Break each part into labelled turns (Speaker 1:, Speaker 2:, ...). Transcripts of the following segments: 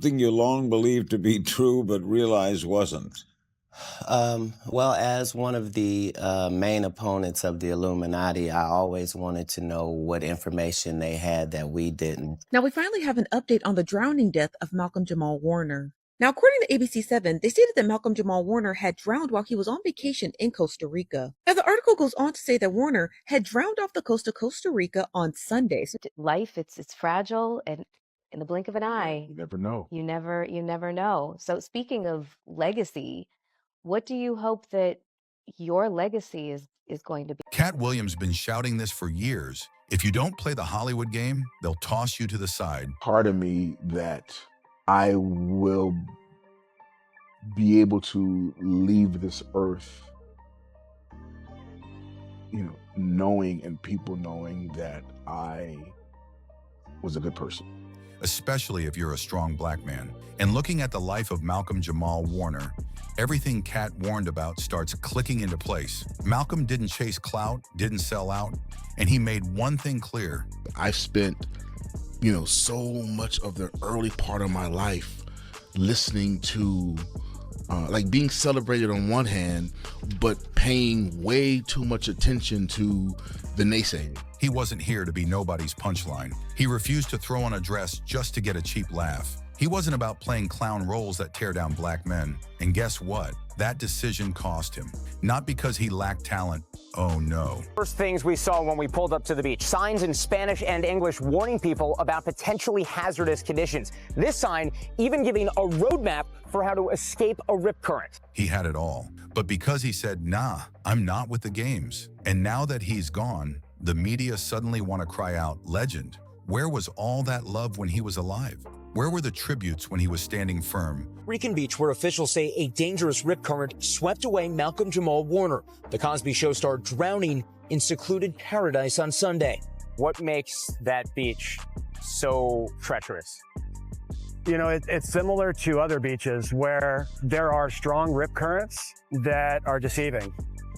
Speaker 1: something you long believed to be true but realized wasn't?
Speaker 2: Well, as one of the main opponents of the Illuminati, I always wanted to know what information they had that we didn't.
Speaker 3: Now, we finally have an update on the drowning death of Malcolm-Jamal Warner. Now, according to ABC7, they stated that Malcolm-Jamal Warner had drowned while he was on vacation in Costa Rica. Now, the article goes on to say that Warner had drowned off the coast of Costa Rica on Sunday.
Speaker 4: Life, it's fragile, and in the blink of an eye,
Speaker 5: You never know.
Speaker 4: you never know. So speaking of legacy, what do you hope that your legacy is going to be?
Speaker 6: Katt Williams been shouting this for years. If you don't play the Hollywood game, they'll toss you to the side.
Speaker 5: Part of me that I will be able to leave this earth, knowing and people knowing that I was a good person.
Speaker 6: Especially if you're a strong black man. And looking at the life of Malcolm-Jamal Warner, everything Katt warned about starts clicking into place. Malcolm didn't chase clout, didn't sell out, and he made one thing clear.
Speaker 5: I spent, so much of the early part of my life listening to, being celebrated on one hand, but paying way too much attention to the naysaying.
Speaker 6: He wasn't here to be nobody's punchline. He refused to throw on a dress just to get a cheap laugh. He wasn't about playing clown roles that tear down black men. And guess what? That decision cost him. Not because he lacked talent. Oh no.
Speaker 7: First things we saw when we pulled up to the beach. Signs in Spanish and English warning people about potentially hazardous conditions. This sign even giving a roadmap for how to escape a rip current.
Speaker 6: He had it all. But because he said, nah, I'm not with the games. And now that he's gone, the media suddenly want to cry out, legend. Where was all that love when he was alive? Where were the tributes when he was standing firm?
Speaker 8: Rican Beach, where officials say a dangerous rip current swept away Malcolm-Jamal Warner, the Cosby Show star, drowning in secluded paradise on Sunday.
Speaker 7: What makes that beach so treacherous?
Speaker 9: It's similar to other beaches where there are strong rip currents that are deceiving.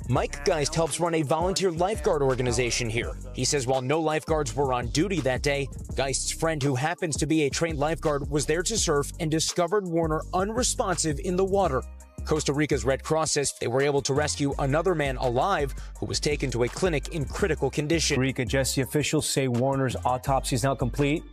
Speaker 8: Mike Geist helps run a volunteer lifeguard organization here. He says while no lifeguards were on duty that day, Geist's friend, who happens to be a trained lifeguard, was there to surf and discovered Warner unresponsive in the water. Costa Rica's Red Cross says they were able to rescue another man alive who was taken to a clinic in critical condition.
Speaker 10: Rica, Jesse, officials say Warner's autopsy is now complete.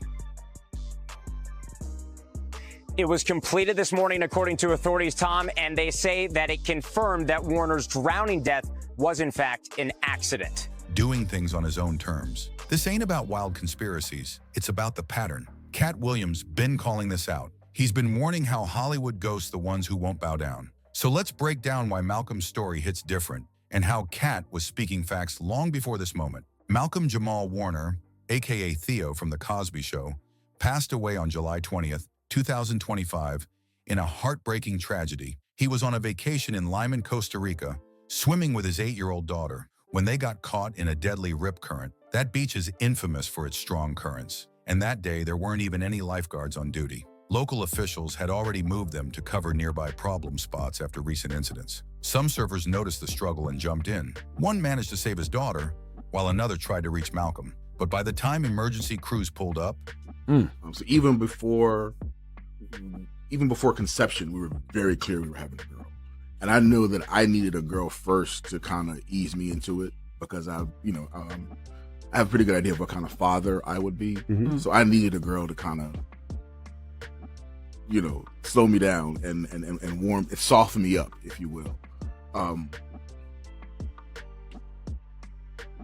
Speaker 7: It was completed this morning, according to authorities, Tom, and they say that it confirmed that Warner's drowning death was, in fact, an accident.
Speaker 6: Doing things on his own terms. This ain't about wild conspiracies. It's about the pattern. Katt Williams been calling this out. He's been warning how Hollywood ghosts the ones who won't bow down. So let's break down why Malcolm's story hits different and how Katt was speaking facts long before this moment. Malcolm-Jamal Warner, aka Theo from The Cosby Show, passed away on July 20th, 2025, in a heartbreaking tragedy. He was on a vacation in Lyman, Costa Rica, swimming with his 8-year-old daughter, when they got caught in a deadly rip current. That beach is infamous for its strong currents, and that day there weren't even any lifeguards on duty. Local officials had already moved them to cover nearby problem spots after recent incidents. Some surfers noticed the struggle and jumped in. One managed to save his daughter, while another tried to reach Malcolm. But by the time emergency crews pulled up,
Speaker 5: so even before conception, we were very clear we were having a girl. And I knew that I needed a girl first to kind of ease me into it, because I have a pretty good idea of what kind of father I would be.
Speaker 11: Mm-hmm.
Speaker 5: So I needed a girl to kind of, slow me down and warm, soften me up, if you will.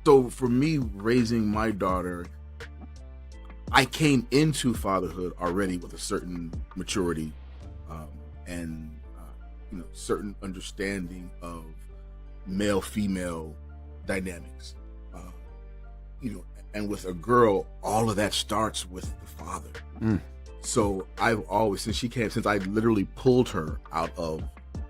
Speaker 5: So for me, raising my daughter, I came into fatherhood already with a certain maturity and certain understanding of male-female dynamics. And with a girl, all of that starts with the father. So I've always, since I literally pulled her out of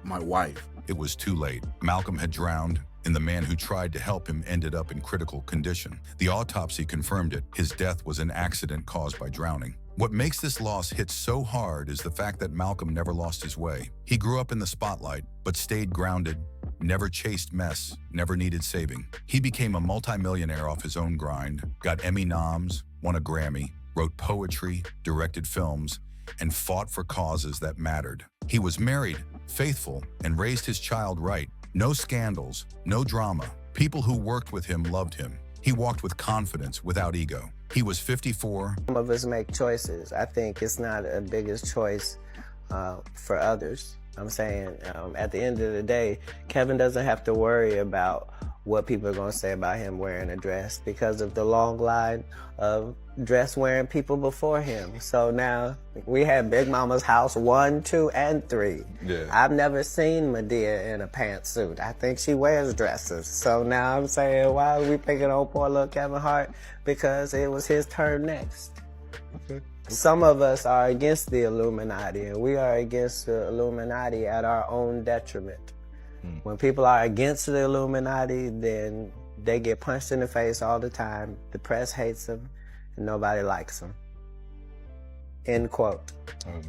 Speaker 5: my wife.
Speaker 6: It was too late. Malcolm had drowned, and the man who tried to help him ended up in critical condition. The autopsy confirmed it. His death was an accident caused by drowning. What makes this loss hit so hard is the fact that Malcolm never lost his way. He grew up in the spotlight, but stayed grounded, never chased mess, never needed saving. He became a multimillionaire off his own grind, got Emmy noms, won a Grammy, wrote poetry, directed films, and fought for causes that mattered. He was married, faithful, and raised his child right. No scandals, no drama. People who worked with him loved him. He walked with confidence, without ego. He was 54.
Speaker 2: Some of us make choices. I think it's not a biggest choice for others. I'm saying at the end of the day, Kevin doesn't have to worry about what people are going to say about him wearing a dress because of the long line of dress wearing people before him. So now we had Big Mama's house 1, 2, and 3.
Speaker 1: Yeah.
Speaker 2: I've never seen Medea in a pantsuit. I think she wears dresses. So now I'm saying, why are we picking on poor little Kevin Hart? Because it was his turn next.
Speaker 1: Okay.
Speaker 2: Some of us are against the Illuminati, and we are against the Illuminati at our own detriment. When people are against the Illuminati, then they get punched in the face all the time. The press hates them, and nobody likes them. End quote.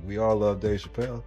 Speaker 1: We all love Dave Chappelle.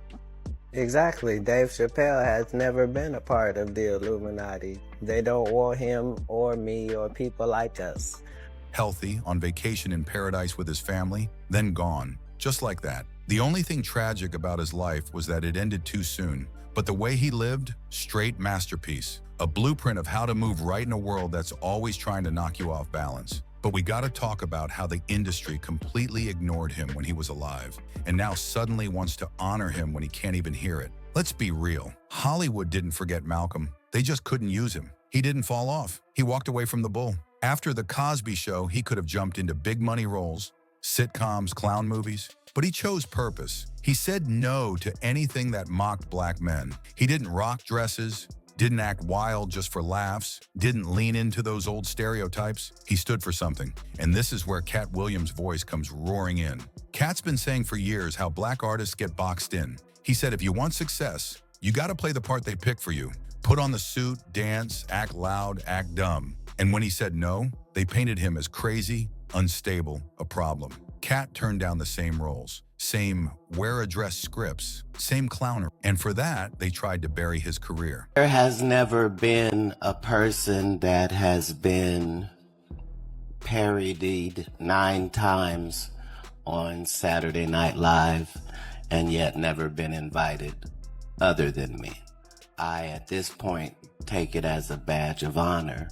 Speaker 2: Exactly. Dave Chappelle has never been a part of the Illuminati. They don't want him or me or people like us.
Speaker 6: Healthy, on vacation in paradise with his family, then gone. Just like that. The only thing tragic about his life was that it ended too soon. But the way he lived, straight masterpiece. A blueprint of how to move right in a world that's always trying to knock you off balance. But we gotta talk about how the industry completely ignored him when he was alive, and now suddenly wants to honor him when he can't even hear it. Let's be real. Hollywood didn't forget Malcolm. They just couldn't use him. He didn't fall off. He walked away from the bull. After the Cosby Show, he could have jumped into big money roles, sitcoms, clown movies, but he chose purpose. He said no to anything that mocked black men. He didn't rock dresses, didn't act wild just for laughs, didn't lean into those old stereotypes. He stood for something. And this is where Katt Williams' voice comes roaring in. Katt's been saying for years how black artists get boxed in. He said, if you want success, you gotta play the part they pick for you. Put on the suit, dance, act loud, act dumb. And when he said no, they painted him as crazy, unstable, a problem. Katt turned down the same roles, same wear a dress scripts, same clowner. And for that, they tried to bury his career.
Speaker 2: There has never been a person that has been parodied 9 times on Saturday Night Live and yet never been invited other than me. I, at this point, take it as a badge of honor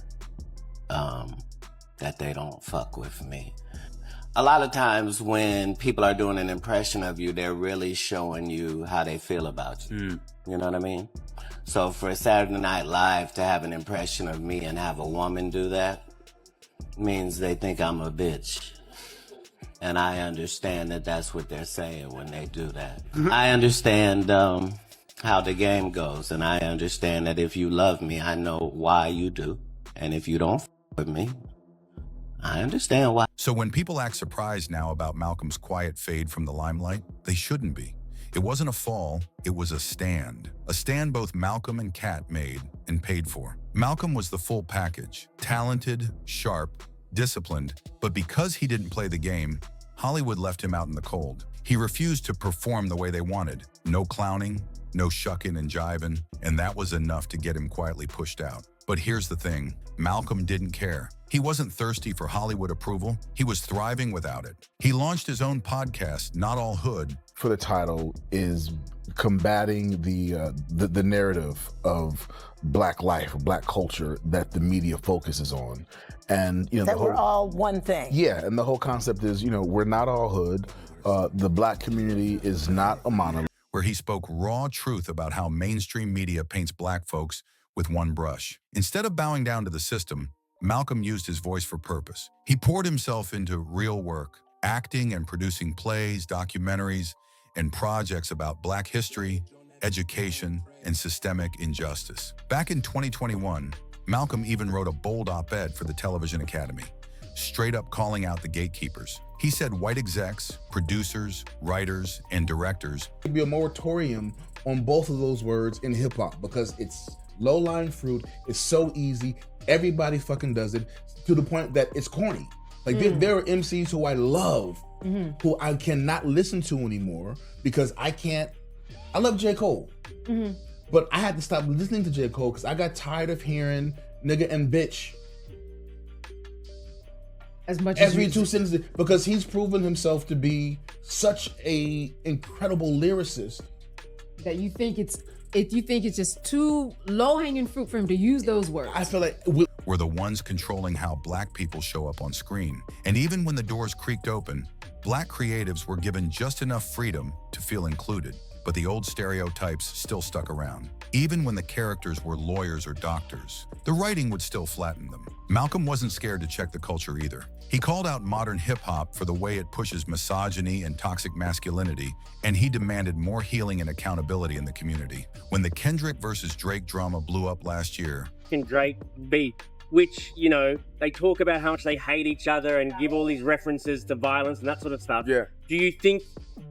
Speaker 2: that they don't fuck with me. A lot of times when people are doing an impression of you, they're really showing you how they feel about you. You know what I mean? So for Saturday Night Live to have an impression of me and have a woman do that means they think I'm a bitch. And I understand that that's what they're saying when they do that. I understand how the game goes, and I understand that if you love me, I know why you do. And if you don't f with me, I understand why.
Speaker 6: So when people act surprised now about Malcolm's quiet fade from the limelight, they shouldn't be. It wasn't a fall, it was a stand. A stand both Malcolm and Katt made and paid for. Malcolm was the full package, talented, sharp, disciplined, but because he didn't play the game, Hollywood left him out in the cold. He refused to perform the way they wanted. No clowning, no shucking and jiving, and that was enough to get him quietly pushed out. But here's the thing, Malcolm didn't care. He wasn't thirsty for Hollywood approval. He was thriving without it. He launched his own podcast, Not All Hood.
Speaker 5: For the title is combating the narrative of black life, black culture that the media focuses on. And you know,
Speaker 11: that we're all one thing.
Speaker 5: Yeah, and the whole concept is, you know, we're not all hood. The black community is not a monolith.
Speaker 6: Where he spoke raw truth about how mainstream media paints black folks with one brush. Instead of bowing down to the system, Malcolm used his voice for purpose. He poured himself into real work, acting and producing plays, documentaries, and projects about black history, education, and systemic injustice. Back in 2021, Malcolm even wrote a bold op-ed for the Television Academy, straight up calling out the gatekeepers. He said white execs, producers, writers, and directors
Speaker 12: There'd be a moratorium on both of those words in hip-hop because it's low-lying fruit, it's so easy, everybody fucking does it, to the point that it's corny. Like there are MCs who I love, who I cannot listen to anymore because I love J. Cole, but I had to stop listening to J. Cole because I got tired of hearing nigga and bitch.
Speaker 11: as much as
Speaker 12: every two sentences, because he's proven himself to be such a incredible lyricist
Speaker 11: that you think it's just too low-hanging fruit for him to use those words.
Speaker 12: I feel like
Speaker 6: were the ones controlling how black people show up on screen. And even when the doors creaked open, black creatives were given just enough freedom to feel included, but the old stereotypes still stuck around. Even when the characters were lawyers or doctors, the writing would still flatten them. Malcolm wasn't scared to check the culture either. He called out modern hip-hop for the way it pushes misogyny and toxic masculinity, and he demanded more healing and accountability in the community. When the Kendrick versus Drake drama blew up last year,
Speaker 13: and Drake beef, which, you know, they talk about how much they hate each other and give all these references to violence and that sort of stuff.
Speaker 14: Yeah.
Speaker 13: Do you think,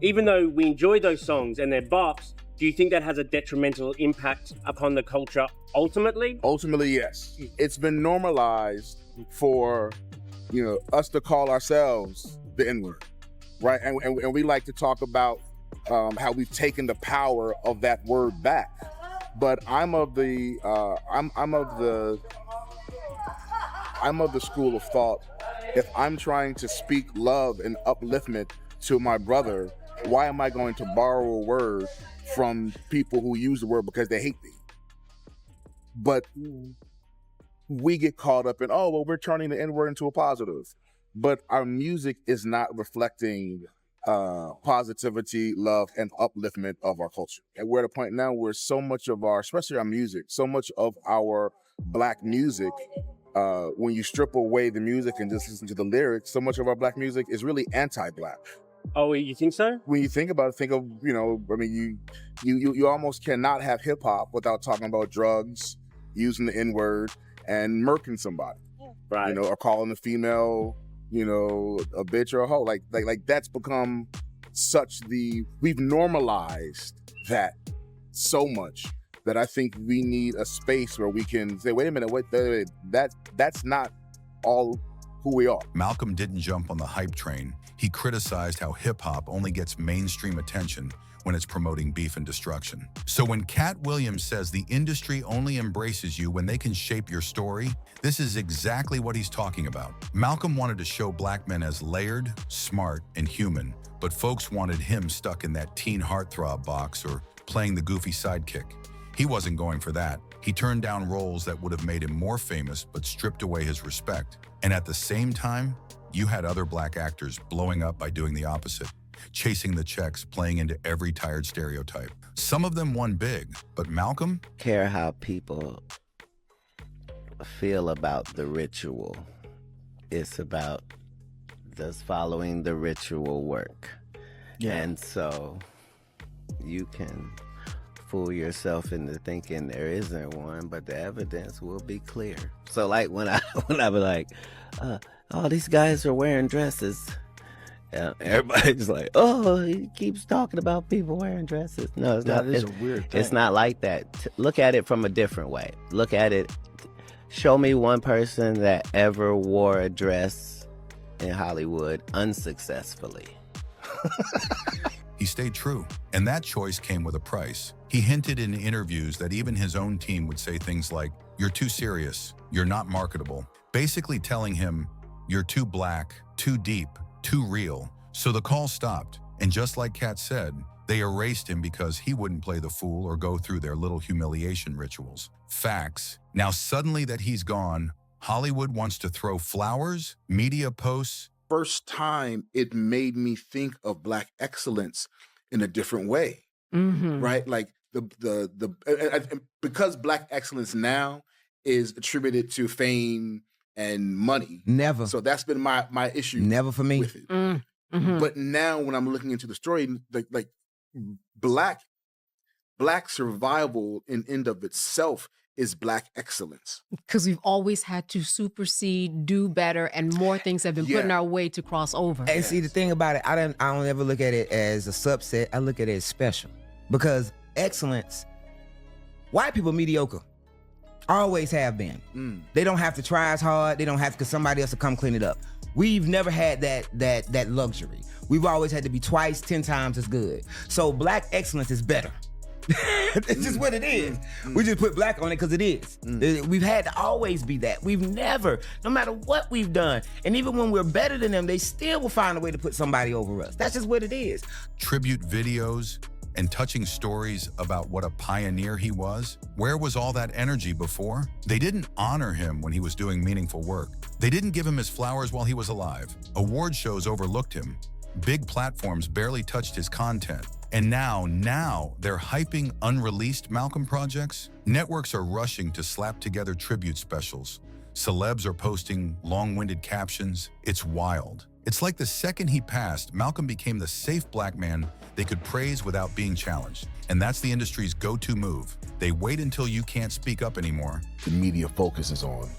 Speaker 13: even though we enjoy those songs and they're bops, do you think that has a detrimental impact upon the culture ultimately?
Speaker 14: Ultimately, yes. It's been normalized for, you know, us to call ourselves the N-word, right? And we like to talk about how we've taken the power of that word back. But I'm of the school of thought. If I'm trying to speak love and upliftment to my brother, why am I going to borrow a word from people who use the word because they hate me? But we get caught up in, oh, well, we're turning the N-word into a positive. But our music is not reflecting positivity, love, and upliftment of our culture. And we're at a point now where so much of our, especially our music, so much of our black music, when you strip away the music and just listen to the lyrics, so much of our black music is really anti-black.
Speaker 13: Oh, you think so?
Speaker 14: When you think about it, think of, you know, I mean, you almost cannot have hip hop without talking about drugs, using the N-word, and murking somebody.
Speaker 13: Right.
Speaker 14: You know, or calling a female, you know, a bitch or a hoe. Like that's become we've normalized that so much that I think we need a space where we can say, wait a minute, that's not all who we are.
Speaker 6: Malcolm didn't jump on the hype train. He criticized how hip-hop only gets mainstream attention when it's promoting beef and destruction. So when Katt Williams says the industry only embraces you when they can shape your story, this is exactly what he's talking about. Malcolm wanted to show black men as layered, smart, and human, but folks wanted him stuck in that teen heartthrob box or playing the goofy sidekick. He wasn't going for that. He turned down roles that would have made him more famous but stripped away his respect. And at the same time, you had other black actors blowing up by doing the opposite, chasing the checks, playing into every tired stereotype. Some of them won big, but Malcolm?
Speaker 2: Care how people feel about the ritual. It's about does following the ritual work. Yeah. And so you can fool yourself into thinking there isn't one, but the evidence will be clear. So like when I be like, oh, these guys are wearing dresses. Everybody's like, oh, he keeps talking about people wearing dresses. No, it's not. It's a weird thing. It's not like that. Look at it from a different way. Look at it. Show me one person that ever wore a dress in Hollywood unsuccessfully.
Speaker 6: He stayed true, and that choice came with a price. He hinted in interviews that even his own team would say things like, "You're too serious, you're not marketable," basically telling him, "You're too black, too deep, too real." So the call stopped, and just like Katt said, they erased him because he wouldn't play the fool or go through their little humiliation rituals. Facts. Now suddenly that he's gone, Hollywood wants to throw flowers, media posts.
Speaker 12: First time it made me think of black excellence in a different way, right? Like because black excellence now is attributed to fame and money.
Speaker 15: Never.
Speaker 12: So that's been my issue.
Speaker 15: Never for me.
Speaker 12: With it. But now when I'm looking into the story, like black survival in and of itself is black excellence.
Speaker 11: Because we've always had to supersede, do better, and more things have been put in our way to cross over.
Speaker 15: And see, the thing about it, I don't ever look at it as a subset. I look at it as special. Because excellence, white people mediocre. Always have been. They don't have to try as hard. They don't have to, because somebody else will come clean it up. We've never had that luxury. We've always had to be twice, 10 times as good. So black excellence is better. It's just what it is. We just put black on it because it is. We've had to always be that. We've never, no matter what we've done, and even when we're better than them, they still will find a way to put somebody over us. That's just what it is.
Speaker 6: Tribute videos and touching stories about what a pioneer he was. Where was all that energy before? They didn't honor him when he was doing meaningful work. They didn't give him his flowers while he was alive. Award shows overlooked him. Big platforms barely touched his content. And now they're hyping unreleased Malcolm projects. Networks are rushing to slap together tribute specials. Celebs are posting long-winded captions. It's wild. It's like the second he passed, Malcolm became the safe black man they could praise without being challenged. And that's the industry's go-to move. They wait until you can't speak up anymore.
Speaker 14: The media focuses on.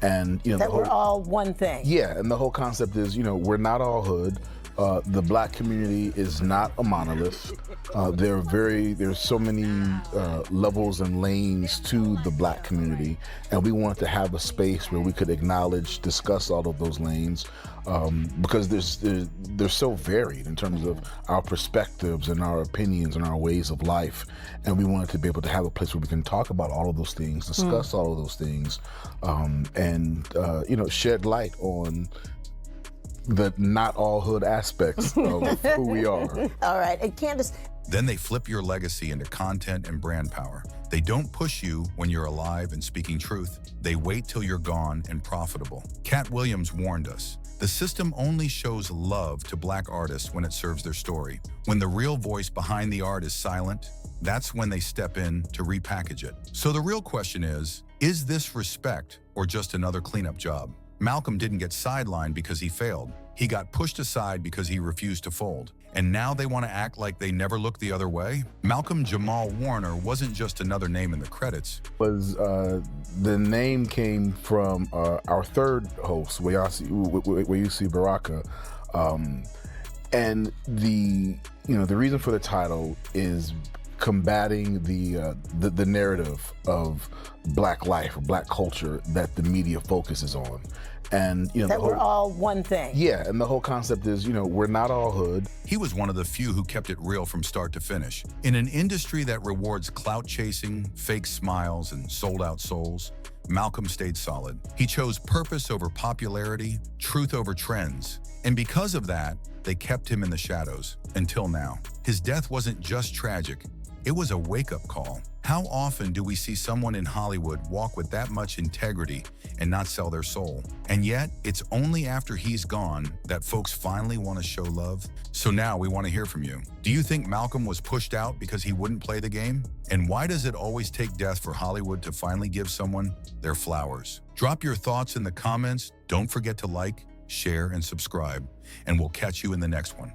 Speaker 14: And, you know,
Speaker 16: that we're all one thing.
Speaker 14: Yeah, and the whole concept is, you know, we're not all hood. The black community is not a monolith. There's so many levels and lanes to the black community, and we wanted to have a space where we could acknowledge, discuss all of those lanes, because they're so varied in terms of our perspectives and our opinions and our ways of life, and we wanted to be able to have a place where we can talk about all of those things, discuss all of those things, and you know, shed light on the not all hood aspects of who we are.
Speaker 16: All right, and Candace.
Speaker 6: Then they flip your legacy into content and brand power. They don't push you when you're alive and speaking truth. They wait till you're gone and profitable. Katt Williams warned us. The system only shows love to black artists when it serves their story. When the real voice behind the art is silent, that's when they step in to repackage it. So the real question is this respect or just another cleanup job? Malcolm didn't get sidelined because he failed. He got pushed aside because he refused to fold. And now they want to act like they never looked the other way? Malcolm-Jamal Warner wasn't just another name in the credits.
Speaker 14: The name came from our third host, Wayusi Baraka. And the reason for the title is combating the narrative of black life or black culture that the media focuses on. And you know,
Speaker 16: that we're all one thing.
Speaker 14: Yeah, and the whole concept is, you know, we're not all hood.
Speaker 6: He was one of the few who kept it real from start to finish. In an industry that rewards clout chasing, fake smiles, and sold out souls, Malcolm stayed solid. He chose purpose over popularity, truth over trends. And because of that, they kept him in the shadows until now. His death wasn't just tragic. It was a wake-up call. How often do we see someone in Hollywood walk with that much integrity and not sell their soul? And yet, it's only after he's gone that folks finally want to show love. So now we want to hear from you. Do you think Malcolm was pushed out because he wouldn't play the game? And why does it always take death for Hollywood to finally give someone their flowers? Drop your thoughts in the comments. Don't forget to like, share, and subscribe. And we'll catch you in the next one.